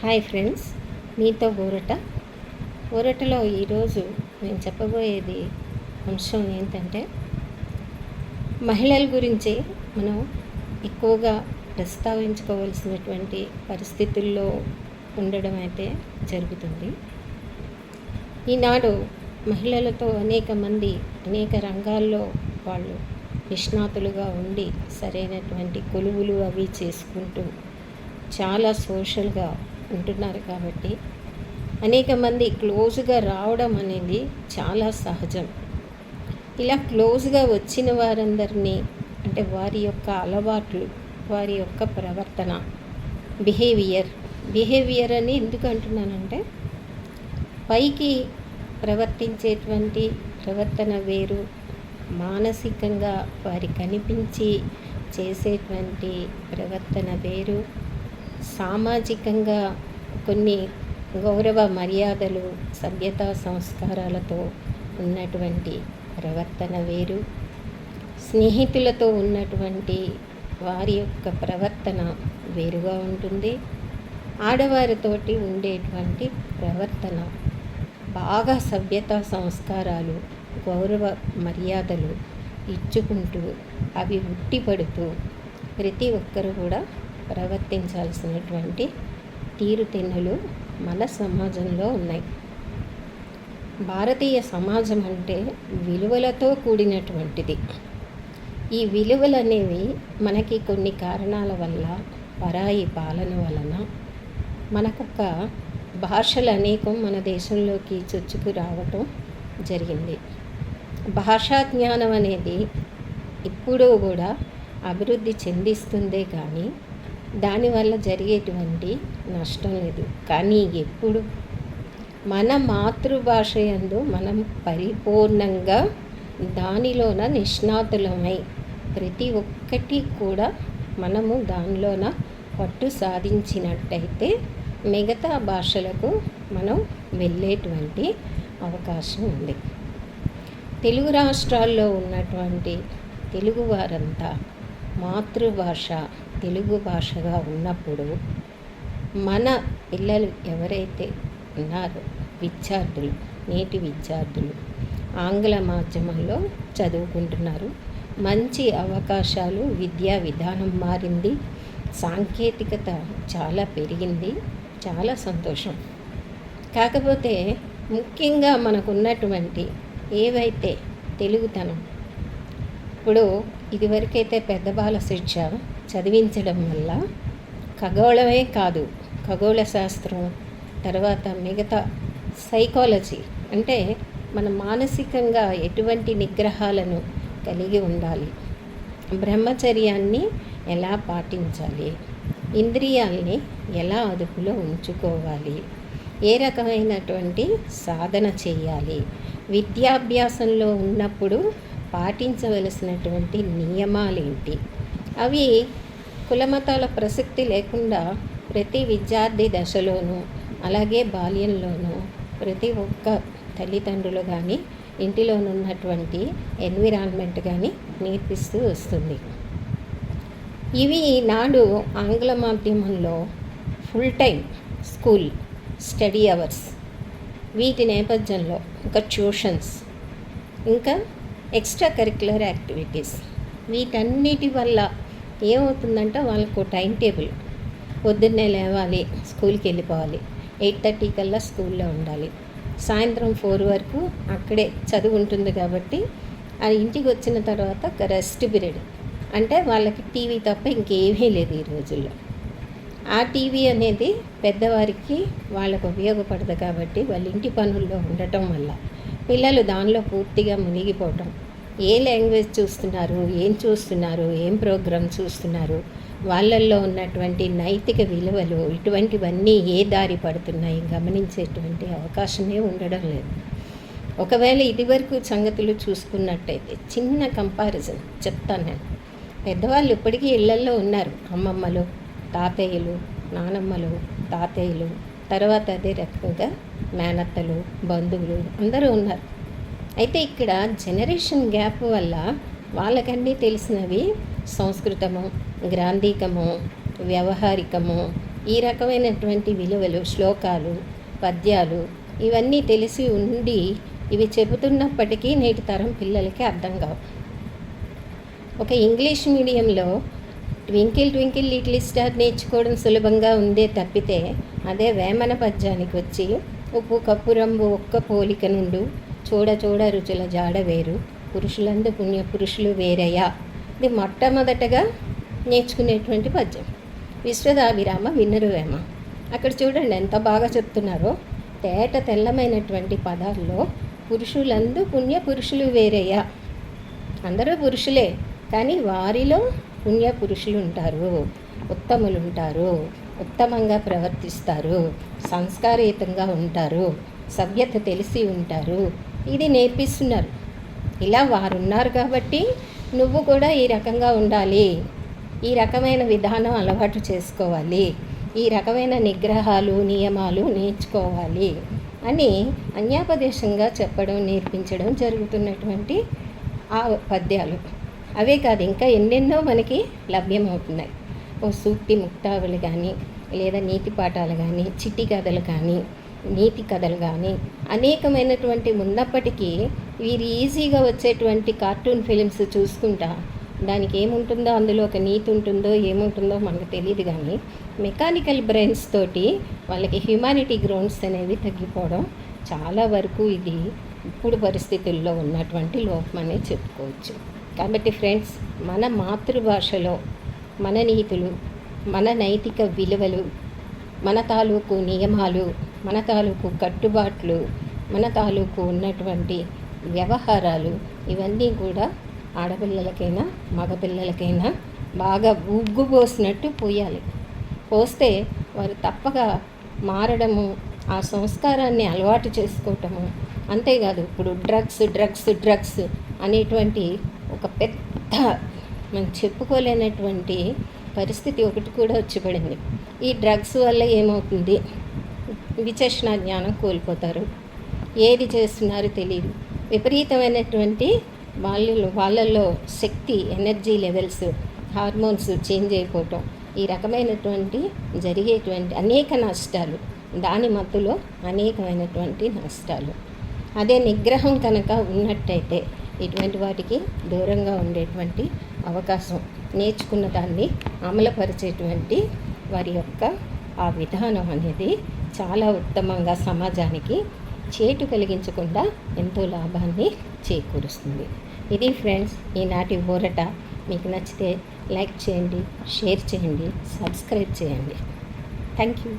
Hi friends, మీతో ఊరటలో ఈరోజు నేను చెప్పబోయేది అంశం ఏంటంటే మహిళల గురించి మనం ఎక్కువగా ప్రస్తావించుకోవాల్సినటువంటి పరిస్థితుల్లో ఉండడం అయితే జరుగుతుంది. ఈనాడు మహిళలతో అనేక మంది అనేక రంగాల్లో వాళ్ళు నిష్ణాతులుగా ఉండి సరైనటువంటి కొలువులు అవి చేసుకుంటూ చాలా సోషల్గా ఉంటున్నారు. కాబట్టి అనేక మంది క్లోజ్గా రావడం అనేది చాలా సహజం. ఇలా క్లోజ్గా వచ్చిన వారందరినీ అంటే వారి యొక్క అలవాట్లు, వారి యొక్క ప్రవర్తన, బిహేవియర్ అని ఎందుకు అంటున్నానంటే పైకి ప్రవర్తించేటువంటి ప్రవర్తన వేరు, మానసికంగా వారి కనిపించి చేసేటువంటి ప్రవర్తన వేరు, సామాజికంగా కొన్ని గౌరవ మర్యాదలు, సభ్యతా సంస్కారాలతో ఉన్నటువంటి ప్రవర్తన వేరు, స్నేహితులతో ఉన్నటువంటి వారి యొక్క ప్రవర్తన వేరుగా ఉంటుంది. ఆడవారితోటి ఉండేటువంటి ప్రవర్తన బాగా సభ్యతా సంస్కారాలు, గౌరవ మర్యాదలు ఇచ్చుకుంటూ అవి ఉట్టిపడుతూ ప్రతి ఒక్కరు కూడా ప్రవర్తించాల్సినటువంటి తీరుతెన్నులు మన సమాజంలో ఉన్నాయి. భారతీయ సమాజం అంటే విలువలతో కూడినటువంటిది. ఈ విలువలు అనేవి మనకి కొన్ని కారణాల వల్ల, పరాయి పాలన వలన మనకొక భాషలు అనేకం మన దేశంలోకి చొచ్చుకు రావటం జరిగింది. భాషా జ్ఞానం అనేది ఇప్పుడు కూడా అభివృద్ధి చెందిస్తుందే కానీ దానివల్ల జరిగేటువంటి నష్టం లేదు. కానీ ఎప్పుడు మన మాతృభాష యందు మనం పరిపూర్ణంగా దానిలోన నిష్ణాతులమై ప్రతి ఒక్కటి కూడా మనము దానిలోన పట్టు సాధించినట్టయితే మిగతా భాషలకు మనం వెళ్ళేటువంటి అవకాశం ఉంది. తెలుగు రాష్ట్రాల్లో ఉన్నటువంటి తెలుగువారంతా మాతృభాష తెలుగు భాషగా ఉన్నప్పుడు మన పిల్లలు ఎవరైతే ఉన్నారో విద్యార్థులు, నేటి విద్యార్థులు ఆంగ్ల మాధ్యమంలో చదువుకుంటున్నారు. మంచి అవకాశాలు, విద్యా విధానం మారింది, సాంకేతికత చాలా పెరిగింది, చాలా సంతోషం. కాకపోతే ముఖ్యంగా మనకున్నటువంటి ఏవైతే తెలుగుతనం, ఇప్పుడు ఇదివరకైతే పెద్ద బాల శిక్ష చదివించడం వల్ల ఖగోళమే కాదు, ఖగోళ శాస్త్రం, తర్వాత మిగతా సైకాలజీ అంటే మన మానసికంగా ఎటువంటి నిగ్రహాలను కలిగి ఉండాలి, బ్రహ్మచర్యాన్ని ఎలా పాటించాలి, ఇంద్రియాల్ని ఎలా అదుపులో ఉంచుకోవాలి, ఏ రకమైనటువంటి సాధన చేయాలి, విద్యాభ్యాసంలో ఉన్నప్పుడు పాటించవలసినటువంటి నియమాలేంటి, అవి కులమతాల ప్రసక్తి లేకుండా ప్రతి విద్యార్థి దశలోనూ అలాగే బాల్యంలోనూ ప్రతి ఒక్క తల్లిదండ్రులు కానీ ఇంటిలోనున్నటువంటి ఎన్విరాన్మెంట్ కానీ నేర్పిస్తూ వస్తుంది. ఇవి ఈనాడు ఆంగ్ల మాధ్యమంలో full time school study hours, వీటి నేపథ్యంలో ఇంకా ట్యూషన్స్, ఇంకా ఎక్స్ట్రా కరిక్యులర్ యాక్టివిటీస్, వీటన్నిటి వల్ల ఏమవుతుందంటే వాళ్ళకు టైం టేబుల్, పొద్దున్నే లేవాలి, స్కూల్కి వెళ్ళిపోవాలి, 8:30 కల్లా స్కూల్లో ఉండాలి, సాయంత్రం 4 వరకు అక్కడే చదువు ఉంటుంది. కాబట్టి ఆ ఇంటికి వచ్చిన తర్వాత ఒక రెస్ట్ పీరియడ్, అంటే వాళ్ళకి టీవీ తప్ప ఇంకేమీ లేదు ఈ రోజుల్లో. ఆ టీవీ అనేది పెద్దవారికి వాళ్ళకు ఉపయోగపడదు. కాబట్టి వాళ్ళ ఇంటి పనుల్లో ఉండటం వల్ల పిల్లలు దానిలో పూర్తిగా మునిగిపోవటం, ఏ లాంగ్వేజ్ చూస్తున్నారు, ఏం చూస్తున్నారు, ఏం ప్రోగ్రామ్ చూస్తున్నారు, వాళ్ళల్లో ఉన్నటువంటి నైతిక విలువలు ఇటువంటివన్నీ ఏ దారి పడుతున్నాయి గమనించేటువంటి అవకాశమే ఉండడం లేదు. ఒకవేళ ఇదివరకు సంగతులు చూసుకున్నట్టయితే చిన్న కంపారిజన్ చెప్తాను నేను. పెద్దవాళ్ళు ఇప్పటికీ ఇళ్లల్లో ఉన్నారు, అమ్మమ్మలు, తాతయ్యలు, నానమ్మలు, తాతయ్యలు, తర్వాత అదే రకంగా మేనత్తలు, బంధువులు అందరూ ఉన్నారు. అయితే ఇక్కడ జనరేషన్ గ్యాప్ వల్ల వాళ్ళకన్నీ తెలిసినవి సంస్కృతము, గ్రాంధికము, వ్యవహారికము, ఈ రకమైనటువంటి విలువలు, శ్లోకాలు, పద్యాలు ఇవన్నీ తెలిసి ఉండి ఇవి చెబుతున్నప్పటికీ నేటి తరం పిల్లలకి అర్థం కావు. ఒక ఇంగ్లీష్ మీడియంలో ట్వింకిల్ ట్వింకిల్ లిటిల్ స్టార్ నేర్చుకోవడం సులభంగా ఉందే తప్పితే, అదే వేమన పద్యానికి వచ్చి ఉప్పు కప్పు రంబు ఒక్క పోలిక నుండు చూడ చూడ రుచుల జాడ వేరు పురుషులందు పుణ్య పురుషులు వేరయ్యా, ఇది మొట్టమొదటగా నేర్చుకునేటువంటి పద్యం. విశ్వదాభిరామ వినురవేమ. అక్కడ చూడండి ఎంత బాగా చెప్తున్నారో. తేట తెల్లమైనటువంటి పదాల్లో పురుషులందు పుణ్య పురుషులు వేరయ్యా, అందరూ పురుషులే కానీ వారిలో పుణ్య పురుషులు ఉంటారు, ఉత్తములు ఉంటారు, ఉత్తమంగా ప్రవర్తిస్తారు, సంస్కారయుతంగా ఉంటారు, సభ్యత తెలిసి ఉంటారు. ఇది నేర్పిస్తున్నారు. ఇలా వారు ఉన్నారు కాబట్టి నువ్వు కూడా ఈ రకంగా ఉండాలి, ఈ రకమైన విధానం అలవాటు చేసుకోవాలి, ఈ రకమైన నిగ్రహాలు నియమాలు నేర్చుకోవాలి అని అన్యాపదేశంగా చెప్పడం నేర్పించడం జరుగుతున్నటువంటి ఆ పద్యాలు. అవే కాదు, ఇంకా ఎన్నెన్నో మనకి లభ్యమవుతున్నాయి. ఓ సూక్తి ముక్తావళి కానీ, లేదా నీతి పాఠాలు కానీ, చిట్టి కథలు కానీ, నీతి కథలు కానీ అనేకమైనటువంటి ఉన్నప్పటికీ వీరు ఈజీగా వచ్చేటువంటి కార్టూన్ ఫిలిమ్స్ చూసుకుంటా దానికి ఏముంటుందో, అందులో ఒక నీతి ఉంటుందో ఏముంటుందో మనకు తెలియదు. కానీ మెకానికల్ బ్రెయిన్స్ తోటి వాళ్ళకి హ్యుమానిటీ గ్రౌండ్స్ అనేవి తగ్గిపోవడం చాలా వరకు ఇది ఇప్పుడు పరిస్థితుల్లో ఉన్నటువంటి లోపం అనే చెప్పుకోవచ్చు. కాబట్టి ఫ్రెండ్స్, మన మాతృభాషలో మన నీతులు, మన నైతిక విలువలు, మన తాలూకు నియమాలు, మన తాలూకు కట్టుబాట్లు, మన తాలూకు ఉన్నటువంటి వ్యవహారాలు ఇవన్నీ కూడా ఆడపిల్లలకైనా మగపిల్లలకైనా బాగా ఉగ్గుపోసినట్టు పోయాలి. పోస్తే వారు తప్పక మారడము, ఆ సంస్కారాన్ని అలవాటు చేసుకోవటము. అంతేకాదు, ఇప్పుడు డ్రగ్స్ అనేటువంటి ఒక పెద్ద మనం చెప్పుకోలేనటువంటి పరిస్థితి ఒకటి కూడా వచ్చి పడింది. ఈ డ్రగ్స్ వల్ల ఏమవుతుంది? విచక్షణ జ్ఞానం కోల్పోతారు, ఏది చేస్తున్నారో తెలియదు, విపరీతమైనటువంటి వాళ్ళల్లో శక్తి, ఎనర్జీ లెవెల్స్, హార్మోన్స్ చేంజ్ అయిపోవటం, ఈ రకమైనటువంటి జరిగేటువంటి అనేక నష్టాలు, దాని మత్తులో అనేకమైనటువంటి నష్టాలు. అదే నిగ్రహం కనుక ఉన్నట్టయితే ఇటువంటి వాటికి దూరంగా ఉండేటువంటి అవకాశం, నేర్చుకున్న దాన్ని అమలుపరిచేటువంటి వారి యొక్క ఆ విధానం అనేది చాలా ఉత్తమంగా సమాజానికి చేటు కలిగించకుండా ఎంతో లాభాన్ని చేకూరుస్తుంది. ఇది ఫ్రెండ్స్ ఈనాటి ఊరట. మీకు నచ్చితే లైక్ చేయండి, షేర్ చేయండి, సబ్స్క్రైబ్ చేయండి. Thank you.